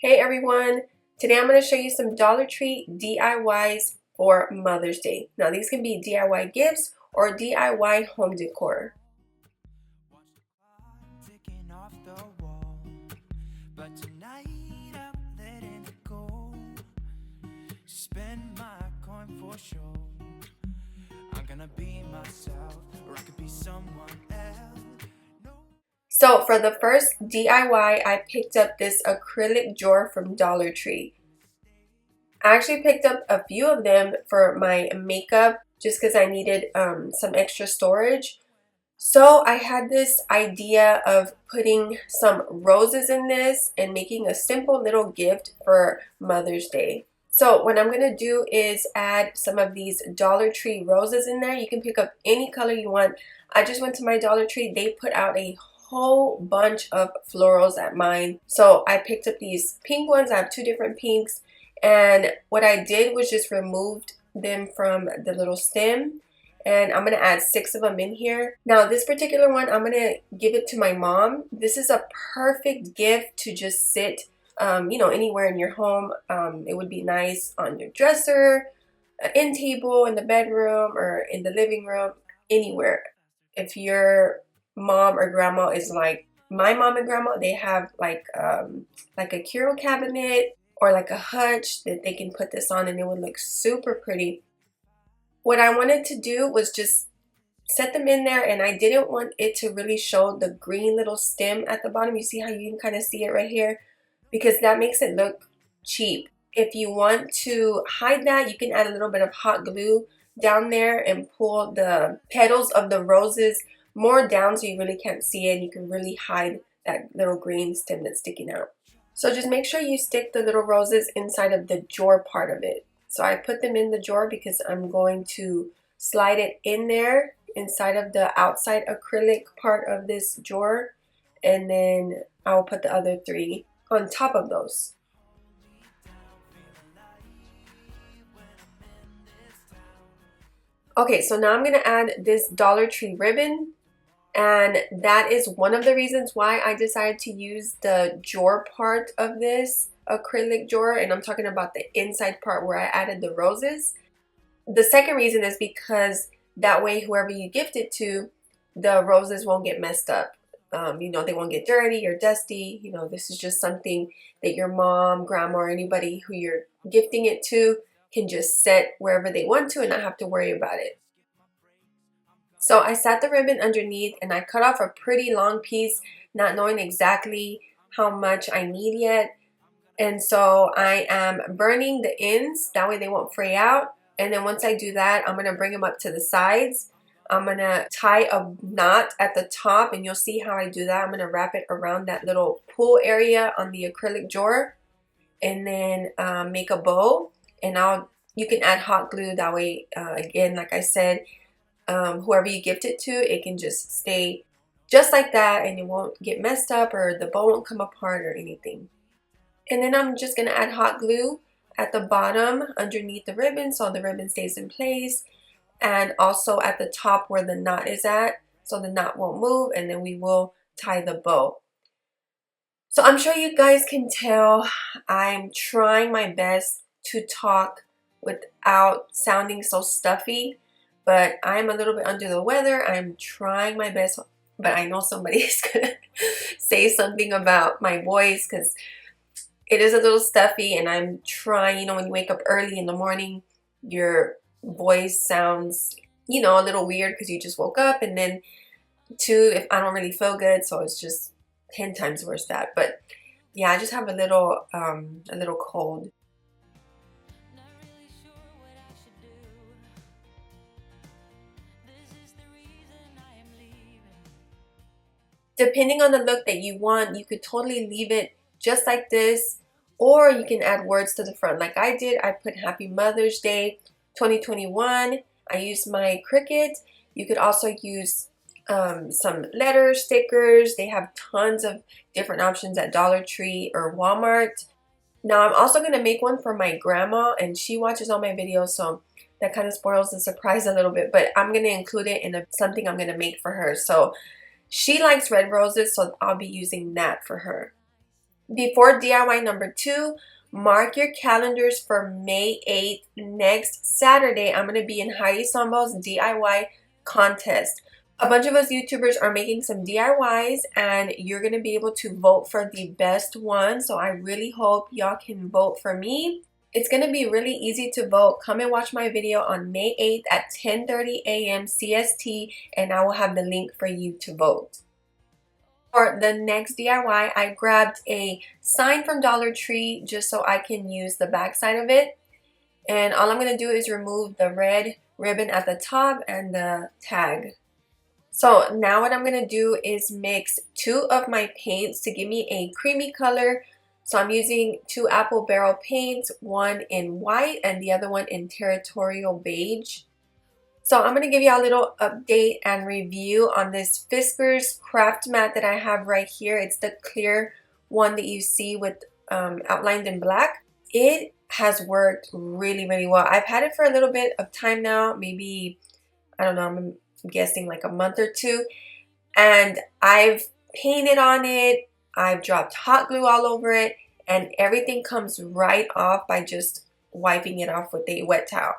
Hey everyone, today I'm going to show you some Dollar Tree DIYs for Mother's Day. Now these can be DIY gifts or DIY home decor. So for the first DIY, I picked up this acrylic drawer from Dollar Tree. I actually picked up a few of them for my makeup just because I needed some extra storage. So I had this idea of putting some roses in this and making a simple little gift for Mother's Day. So what I'm going to do is add some of these Dollar Tree roses in there. You can pick up any color you want. I just went to my Dollar Tree. They put out a whole bunch of florals at mine. So I picked up these pink ones. I have two different pinks. And what I did was just removed them from the little stem. And I'm going to add 6 of them in here. Now this particular one, I'm going to give it to my mom. This is a perfect gift to just sit anywhere in your home. It would be nice on your dresser, end table, in the bedroom, or in the living room, anywhere. If your mom or grandma is like my mom and grandma, they have like a curio cabinet or like a hutch that they can put this on and it would look super pretty. What I wanted to do was just set them in there, and I didn't want it to really show the green little stem at the bottom. You see how you can kind of see it right here? Because that makes it look cheap. If you want to hide that, you can add a little bit of hot glue down there and pull the petals of the roses more down so you really can't see it, and you can really hide that little green stem that's sticking out. So just make sure you stick the little roses inside of the drawer part of it. So I put them in the drawer because I'm going to slide it in there inside of the outside acrylic part of this drawer, and then I'll put the other 3 on top of those. Okay, so now I'm going to add this Dollar Tree ribbon, and that is one of the reasons why I decided to use the drawer part of this acrylic drawer, and I'm talking about the inside part where I added the roses. The second reason is because that way whoever you gift it to, the roses won't get messed up. They won't get dirty or dusty. This is just something that your mom, grandma, or anybody who you're gifting it to can just set wherever they want to and not have to worry about it. So I sat the ribbon underneath and I cut off a pretty long piece, not knowing exactly how much I need yet. And so I am burning the ends, that way they won't fray out. And then once I do that, I'm going to bring them up to the sides. I'm going to tie a knot at the top, and you'll see how I do that. I'm going to wrap it around that little pull area on the acrylic drawer, and then make a bow. And you can add hot glue, that way, again, like I said, whoever you gift it to, it can just stay just like that, and it won't get messed up or the bow won't come apart or anything. And then I'm just going to add hot glue at the bottom underneath the ribbon so the ribbon stays in place, and also at the top where the knot is at so the knot won't move, and then we will tie the bow. So I'm sure you guys can tell I'm trying my best to talk without sounding so stuffy, but I'm a little bit under the weather. I'm trying my best, but I know somebody is going to say something about my voice because it is a little stuffy, and I'm trying, when you wake up early in the morning, your voice sounds, a little weird because you just woke up, and then 2, if I don't really feel good, so it's just 10 times worse that. But yeah, I just have a little cold. Depending on the look that you want, you could totally leave it just like this, or you can add words to the front like I did. I put Happy Mother's Day 2021. I used my Cricut. You could also use some letters, stickers. They have tons of different options at Dollar Tree or Walmart. Now I'm also going to make one for my grandma, and she watches all my videos, so that kind of spoils the surprise a little bit, but I'm going to include it in something I'm going to make for her. So she likes red roses, so I'll be using that for her. Before DIY number 2, mark your calendars for May 8th. Next Saturday, I'm going to be in Heidi Sambo's DIY contest. A bunch of us YouTubers are making some DIYs and you're going to be able to vote for the best one. So I really hope y'all can vote for me. It's going to be really easy to vote. Come and watch my video on May 8th at 10:30 a.m. CST and I will have the link for you to vote. For the next DIY, I grabbed a sign from Dollar Tree just so I can use the back side of it. And all I'm going to do is remove the red ribbon at the top and the tag. So now what I'm going to do is mix 2 of my paints to give me a creamy color. So I'm using 2 apple barrel paints, one in white and the other one in territorial beige. So I'm going to give you a little update and review on this Fiskars craft mat that I have right here. It's the clear one that you see with outlined in black. It has worked really, really well. I've had it for a little bit of time now, maybe, I don't know, I'm guessing like a month or 2. And I've painted on it, I've dropped hot glue all over it, and everything comes right off by just wiping it off with a wet towel.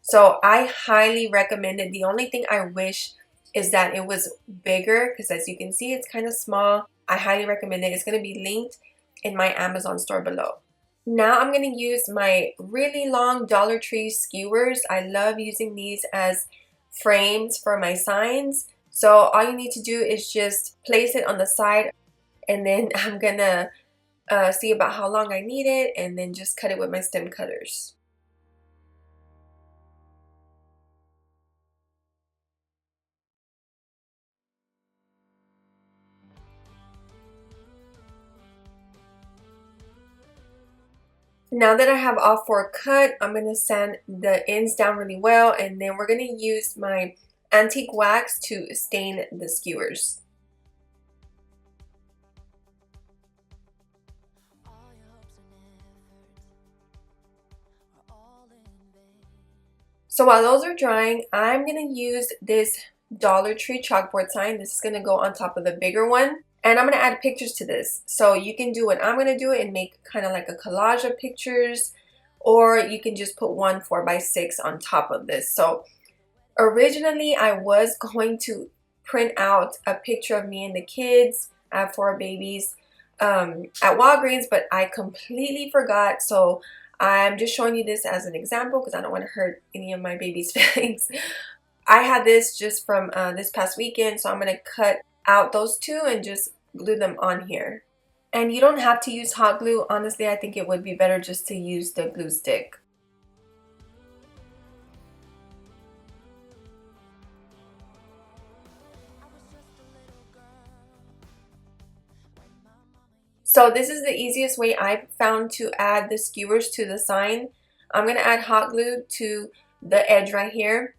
So I highly recommend it. The only thing I wish is that it was bigger because as you can see, it's kind of small. I highly recommend it. It's going to be linked in my Amazon store below. Now I'm going to use my really long Dollar Tree skewers. I love using these as frames for my signs. So all you need to do is just place it on the side and then I'm going to see about how long I need it and then just cut it with my stem cutters. Now that I have all 4 cut, I'm going to sand the ends down really well and then we're going to use my antique wax to stain the skewers. So while those are drying, I'm going to use this Dollar Tree chalkboard sign. This is going to go on top of the bigger one. And I'm going to add pictures to this. So you can do what I'm going to do and make kind of like a collage of pictures. Or you can just put one 4x6 on top of this. So originally I was going to print out a picture of me and the kids. I have 4 babies at Walgreens, but I completely forgot. So I'm just showing you this as an example because I don't want to hurt any of my baby's feelings. I had this just from this past weekend, so I'm going to cut out those 2 and just glue them on here. And you don't have to use hot glue. Honestly, I think it would be better just to use the glue stick. So this is the easiest way I've found to add the skewers to the sign. I'm going to add hot glue to the edge right here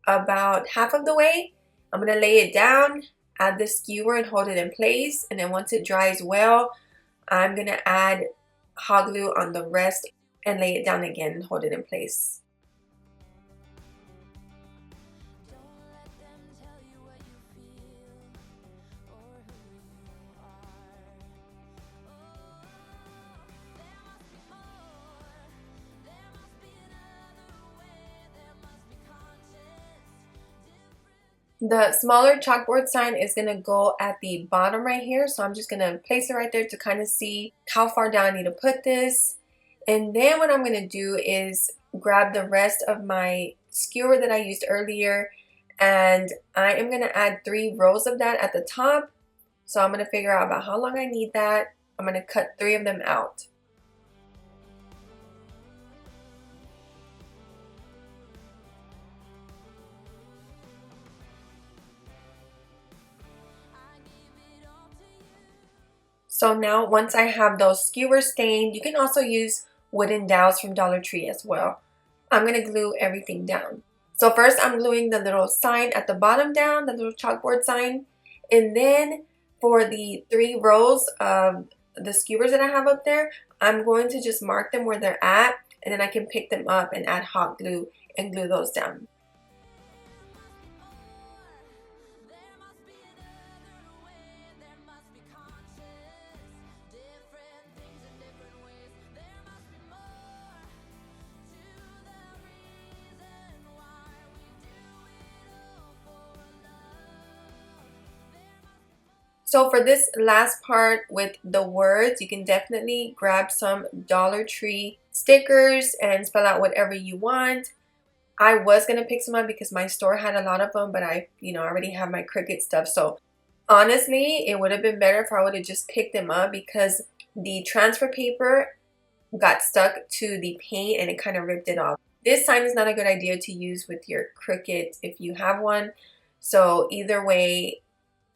about half of the way. I'm going to lay it down, add the skewer and hold it in place, and then once it dries well, I'm going to add hot glue on the rest and lay it down again and hold it in place. The smaller chalkboard sign is going to go at the bottom right here. So I'm just going to place it right there to kind of see how far down I need to put this. And then what I'm going to do is grab the rest of my skewer that I used earlier. And I am going to add 3 rows of that at the top. So I'm going to figure out about how long I need that. I'm going to cut 3 of them out. So now once I have those skewers stained, you can also use wooden dowels from Dollar Tree as well. I'm going to glue everything down. So first I'm gluing the little sign at the bottom down, the little chalkboard sign. And then for the 3 rows of the skewers that I have up there, I'm going to just mark them where they're at. And then I can pick them up and add hot glue and glue those down. So for this last part with the words, you can definitely grab some Dollar Tree stickers and spell out whatever you want. I was going to pick some up because my store had a lot of them, but I already have my Cricut stuff. So honestly, it would have been better if I would have just picked them up because the transfer paper got stuck to the paint and it kind of ripped it off. This sign is not a good idea to use with your Cricut if you have one. So either way,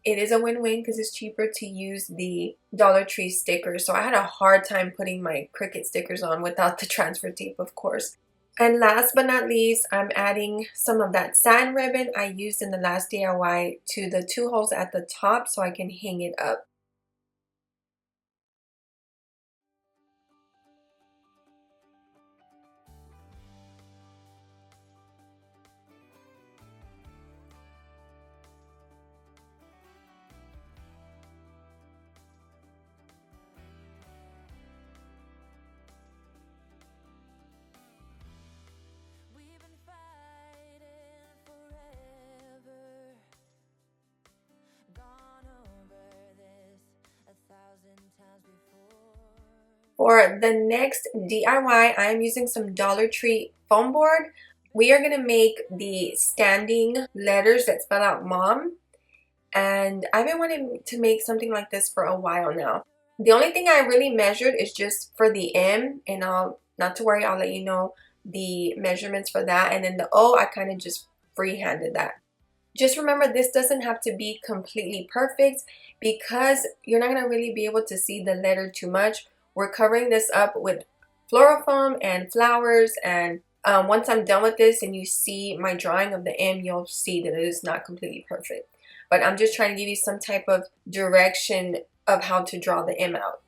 it is a win-win because it's cheaper to use the Dollar Tree stickers. So I had a hard time putting my Cricut stickers on without the transfer tape, of course. And last but not least, I'm adding some of that satin ribbon I used in the last DIY to the 2 holes at the top so I can hang it up. For the next DIY, I am using some Dollar Tree foam board. We are going to make the standing letters that spell out mom. And I've been wanting to make something like this for a while now. The only thing I really measured is just for the M, and not to worry, I'll let you know the measurements for that. And then the O, I kind of just freehanded that. Just remember, this doesn't have to be completely perfect because you're not going to really be able to see the letter too much. We're covering this up with floral foam and flowers, and once I'm done with this and you see my drawing of the M, you'll see that it is not completely perfect. But I'm just trying to give you some type of direction of how to draw the M out.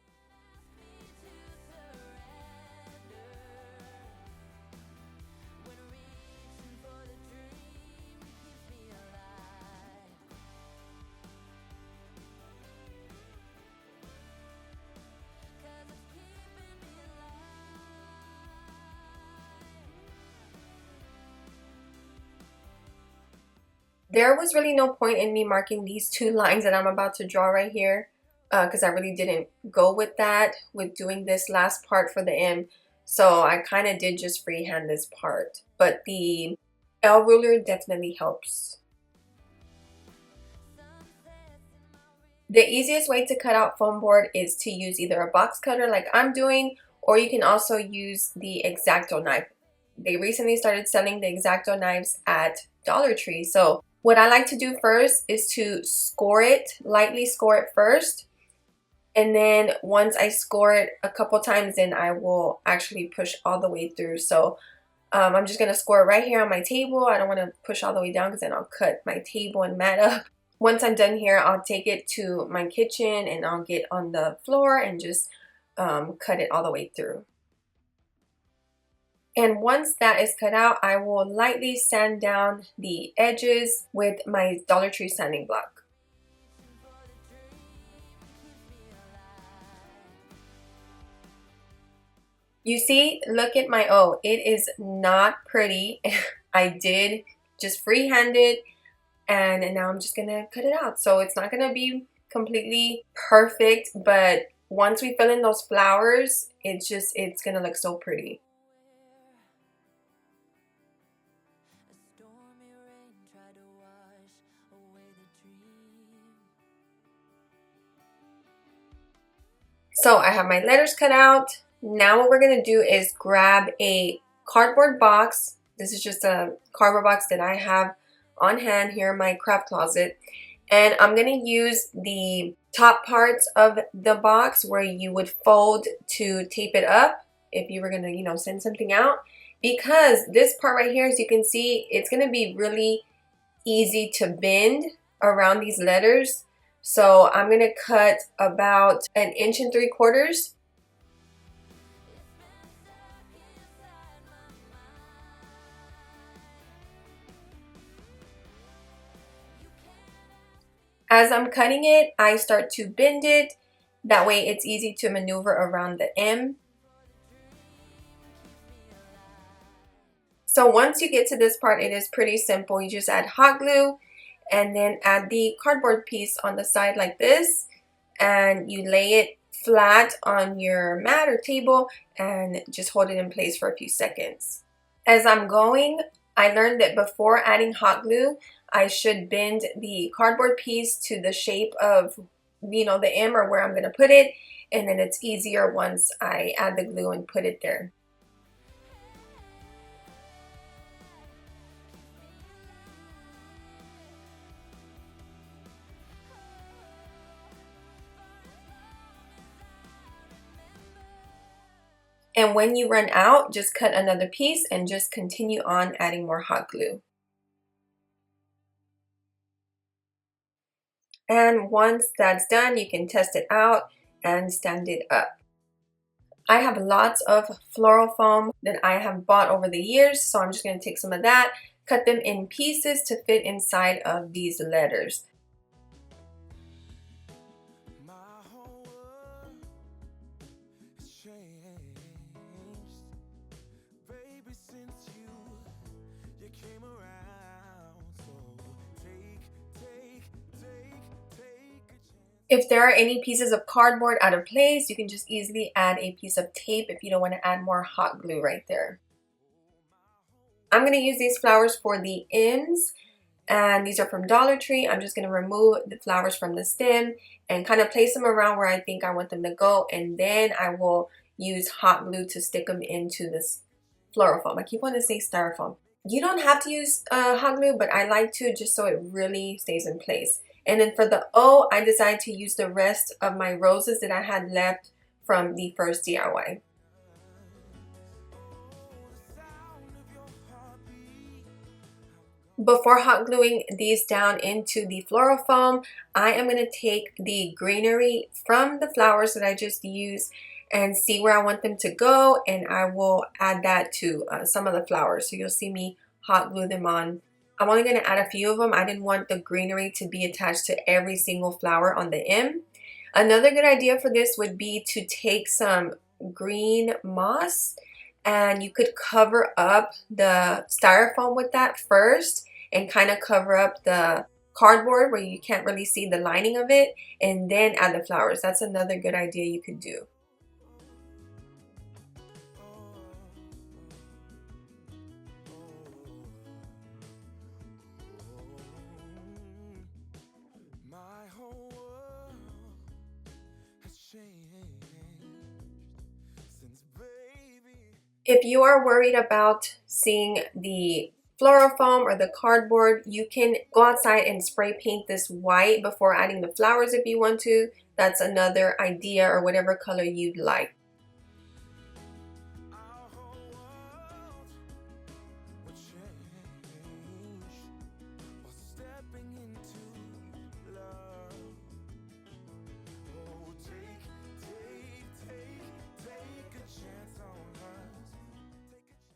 There was really no point in me marking these 2 lines that I'm about to draw right here because I really didn't go with that with doing this last part for the M. So I kind of did just freehand this part. But the L ruler definitely helps. The easiest way to cut out foam board is to use either a box cutter like I'm doing, or you can also use the X-Acto knife. They recently started selling the X-Acto knives at Dollar Tree. So what I like to do first is to score it, lightly score it first. And then once I score it a couple times, then I will actually push all the way through. So I'm just going to score it right here on my table. I don't want to push all the way down because then I'll cut my table and mat up. Once I'm done here, I'll take it to my kitchen and I'll get on the floor and just cut it all the way through. And once that is cut out, I will lightly sand down the edges with my Dollar Tree sanding block. You see, look at my O. It is not pretty. I did just freehand it, and now I'm just gonna cut it out. So it's not gonna be completely perfect, but once we fill in those flowers, it's gonna look so pretty. So I have my letters cut out. Now what we're going to do is grab a cardboard box. This is just a cardboard box that I have on hand here in my craft closet. And I'm going to use the top parts of the box where you would fold to tape it up if you were going to, send something out. Because this part right here, as you can see, it's going to be really easy to bend around these letters. So I'm going to cut about 1 3/4 inches. As I'm cutting it, I start to bend it. That way it's easy to maneuver around the M. So once you get to this part, it is pretty simple. You just add hot glue and then add the cardboard piece on the side like this, and you lay it flat on your mat or table and just hold it in place for a few seconds. As I'm going, I learned that before adding hot glue, I should bend the cardboard piece to the shape of, you know, the M or where I'm going to put it, and then it's easier once I add the glue and put it there. And when you run out, just cut another piece and just continue on adding more hot glue. And once that's done, you can test it out and stand it up. I have lots of floral foam that I have bought over the years, so I'm just going to take some of that, cut them in pieces to fit inside of these letters. If there are any pieces of cardboard out of place, you can just easily add a piece of tape if you don't want to add more hot glue right there. I'm going to use these flowers for the ends, and these are from Dollar Tree. I'm just going to remove the flowers from the stem and kind of place them around where I think I want them to go, and then I will use hot glue to stick them into this floral foam. I keep wanting to say styrofoam. You don't have to use hot glue, but I like to, just so it really stays in place. And then for the O, I decided to use the rest of my roses that I had left from the first DIY. Before hot gluing these down into the floral foam, I am going to take the greenery from the flowers that I just used and see where I want them to go, and I will add that to some of the flowers. So you'll see me hot glue them on. I'm only going to add a few of them. I didn't want the greenery to be attached to every single flower on the M. Another good idea for this would be to take some green moss, and you could cover up the styrofoam with that first and kind of cover up the cardboard where you can't really see the lining of it, and then add the flowers. That's another good idea you could do. If you are worried about seeing the floral foam or the cardboard, you can go outside and spray paint this white before adding the flowers if you want to. That's another idea, or whatever color you'd like.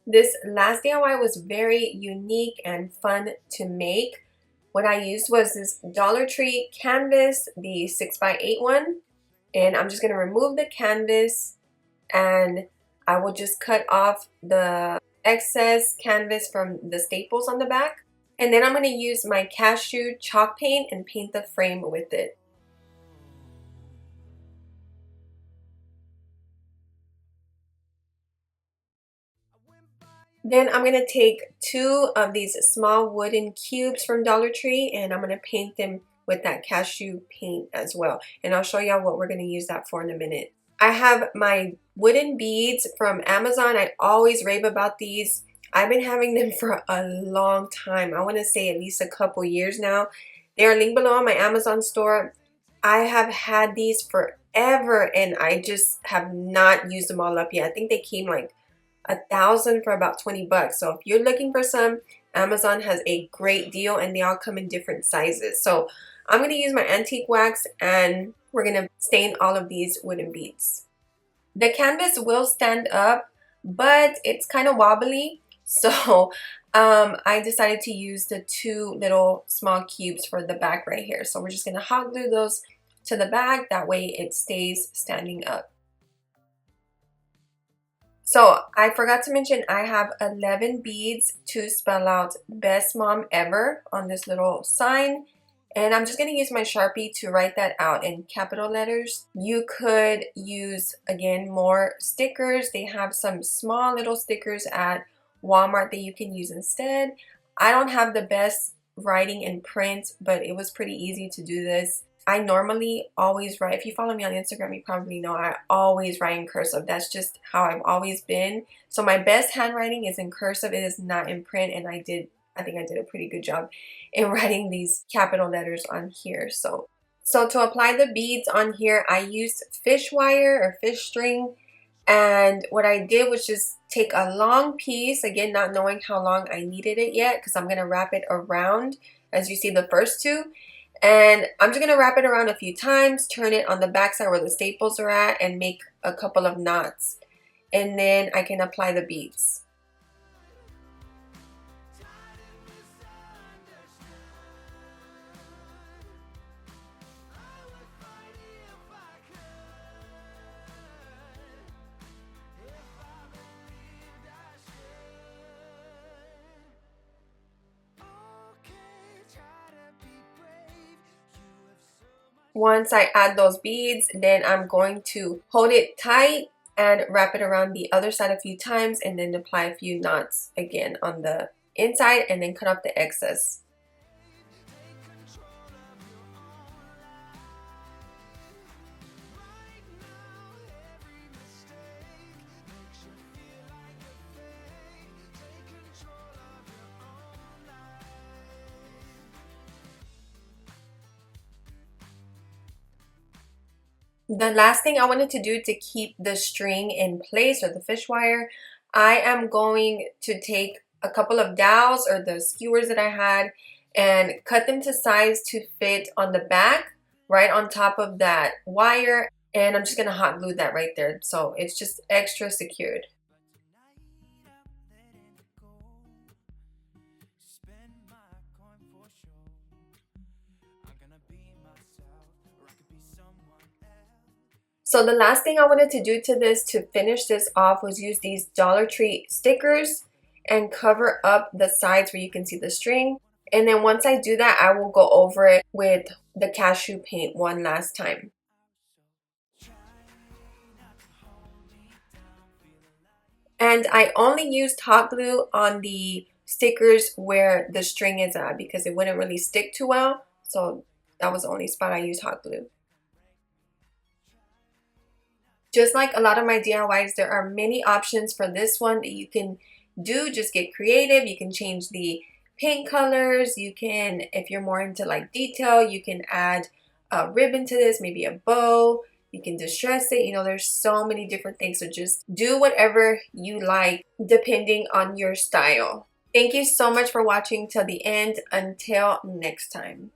This last DIY was very unique and fun to make. What I used was this Dollar Tree canvas, the 6x8 one, and I'm just going to remove the canvas, and I will just cut off the excess canvas from the staples on the back, and then I'm going to use my cashew chalk paint and paint the frame with it. Then I'm going to take 2 of these small wooden cubes from Dollar Tree, and I'm going to paint them with that cashew paint as well. And I'll show y'all what we're going to use that for in a minute. I have my wooden beads from Amazon. I always rave about these. I've been having them for a long time. I want to say at least a couple years now. They are linked below on my Amazon store. I have had these forever, and I just have not used them all up yet. I think they came like 1,000 for about 20 bucks. So if you're looking for some, Amazon has a great deal, and they all come in different sizes. So I'm going to use my antique wax, and we're going to stain all of these wooden beads. The canvas will stand up, but it's kind of wobbly. So I decided to use the 2 little small cubes for the back right here. So we're just going to hot glue those to the back. That way it stays standing up. So I forgot to mention I have 11 beads to spell out best mom ever on this little sign. And I'm just going to use my Sharpie to write that out in capital letters. You could use, again, more stickers. They have some small little stickers at Walmart that you can use instead. I don't have the best writing in print, but it was pretty easy to do this. I normally always write, if you follow me on Instagram, you probably know I always write in cursive. That's just how I've always been. So my best handwriting is in cursive. It is not in print, and I think I did a pretty good job in writing these capital letters on here. So to apply the beads on here, I used fish wire or fish string. And what I did was just take a long piece, again, not knowing how long I needed it yet, because I'm going to wrap it around, as you see the first two. And I'm just going to wrap it around a few times, turn it on the back side where the staples are at, and make a couple of knots. And then I can apply the beads. Once I add those beads, then I'm going to hold it tight and wrap it around the other side a few times, and then apply a few knots again on the inside, and then cut off the excess. The last thing I wanted to do to keep the string in place, or the fish wire, I am going to take a couple of dowels or the skewers that I had and cut them to size to fit on the back, right on top of that wire. And I'm just going to hot glue that right there, so it's just extra secured. So the last thing I wanted to do to this to finish this off was use these Dollar Tree stickers and cover up the sides where you can see the string. And then once I do that, I will go over it with the cashew paint one last time. And I only used hot glue on the stickers where the string is at because it wouldn't really stick too well. So that was the only spot I used hot glue. Just like a lot of my DIYs, there are many options for this one that you can do. Just get creative. You can change the paint colors. You can, if you're more into like detail, you can add a ribbon to this, maybe a bow. You can distress it. You know, there's so many different things. So just do whatever you like depending on your style. Thank you so much for watching till the end. Until next time.